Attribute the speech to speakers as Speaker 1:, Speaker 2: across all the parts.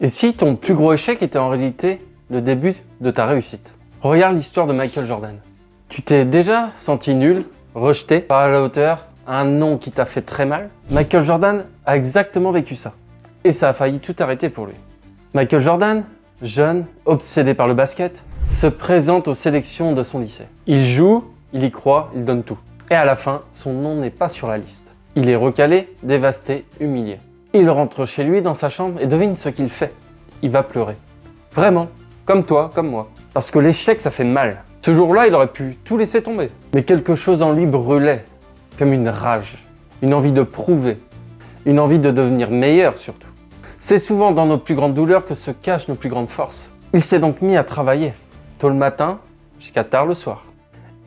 Speaker 1: Et si ton plus gros échec était en réalité le début de ta réussite? Regarde l'histoire de Michael Jordan. Tu t'es déjà senti nul, rejeté, pas à la hauteur, un nom qui t'a fait très mal? Michael Jordan a exactement vécu ça. Et ça a failli tout arrêter pour lui. Michael Jordan, jeune, obsédé par le basket, se présente aux sélections de son lycée. Il joue, il y croit, il donne tout. Et à la fin, son nom n'est pas sur la liste. Il est recalé, dévasté, humilié. Il rentre chez lui dans sa chambre et devine ce qu'il fait. Il va pleurer. Vraiment, comme toi, comme moi. Parce que l'échec, ça fait mal. Ce jour-là, il aurait pu tout laisser tomber. Mais quelque chose en lui brûlait, comme une rage, une envie de prouver, une envie de devenir meilleur surtout. C'est souvent dans nos plus grandes douleurs que se cachent nos plus grandes forces. Il s'est donc mis à travailler, tôt le matin jusqu'à tard le soir.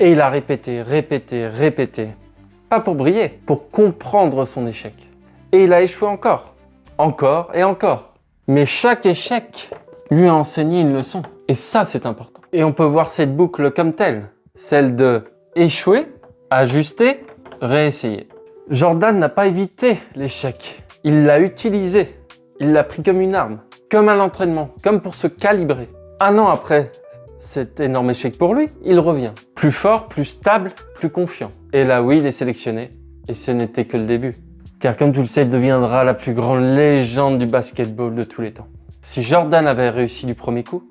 Speaker 1: Et il a répété, répété, répété. Pas pour briller, pour comprendre son échec. Et il a échoué encore et encore. Mais chaque échec lui a enseigné une leçon. Et ça, c'est important. Et on peut voir cette boucle comme telle, celle de échouer, ajuster, réessayer. Jordan n'a pas évité l'échec. Il l'a utilisé. Il l'a pris comme une arme, comme un entraînement, comme pour se calibrer. Un an après cet énorme échec pour lui, il revient. Plus fort, plus stable, plus confiant. Et là, oui, il est sélectionné. Et ce n'était que le début. Car comme tu le sais, il deviendra la plus grande légende du basketball de tous les temps. Si Jordan avait réussi du premier coup,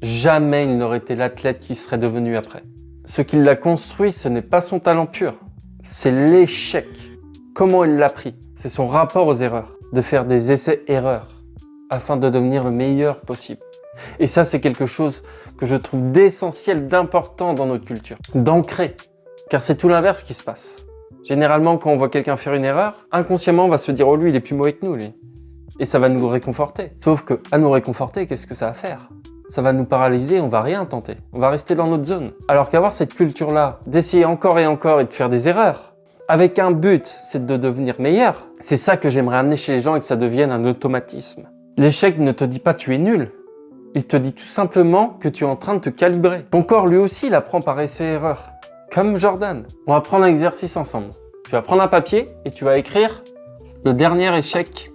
Speaker 1: jamais il n'aurait été l'athlète qu'il serait devenu après. Ce qui l'a construit, ce n'est pas son talent pur, c'est l'échec. Comment il l'a pris? C'est son rapport aux erreurs, de faire des essais-erreurs afin de devenir le meilleur possible. Et ça, c'est quelque chose que je trouve d'essentiel, d'important dans notre culture, d'ancrer, car c'est tout l'inverse qui se passe. Généralement, quand on voit quelqu'un faire une erreur, inconsciemment, on va se dire « Oh, lui, il est plus mauvais que nous, lui ». Et ça va nous réconforter. Sauf que, à nous réconforter, qu'est-ce que ça va faire? Ça va nous paralyser, on va rien tenter. On va rester dans notre zone. Alors qu'avoir cette culture-là, d'essayer encore et encore et de faire des erreurs, avec un but, c'est de devenir meilleur. C'est ça que j'aimerais amener chez les gens et que ça devienne un automatisme. L'échec ne te dit pas tu es nul. Il te dit tout simplement que tu es en train de te calibrer. Ton corps, lui aussi, il apprend par essai-erreur. Comme Jordan. On va prendre un exercice ensemble. Tu vas prendre un papier et tu vas écrire le dernier échec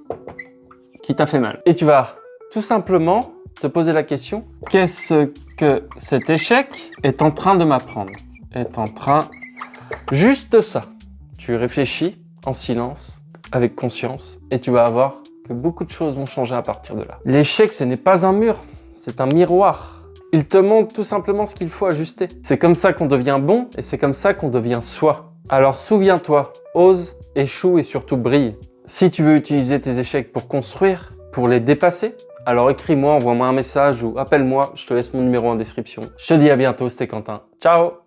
Speaker 1: qui t'a fait mal. Et tu vas tout simplement te poser la question, qu'est-ce que cet échec est en train de m'apprendre? Juste ça. Tu réfléchis en silence, avec conscience, et tu vas voir que beaucoup de choses vont changer à partir de là. L'échec, ce n'est pas un mur, c'est un miroir. Il te montre tout simplement ce qu'il faut ajuster. C'est comme ça qu'on devient bon et c'est comme ça qu'on devient soi. Alors souviens-toi, ose, échoue et surtout brille. Si tu veux utiliser tes échecs pour construire, pour les dépasser, alors écris-moi, envoie-moi un message ou appelle-moi, je te laisse mon numéro en description. Je te dis à bientôt, c'était Quentin. Ciao!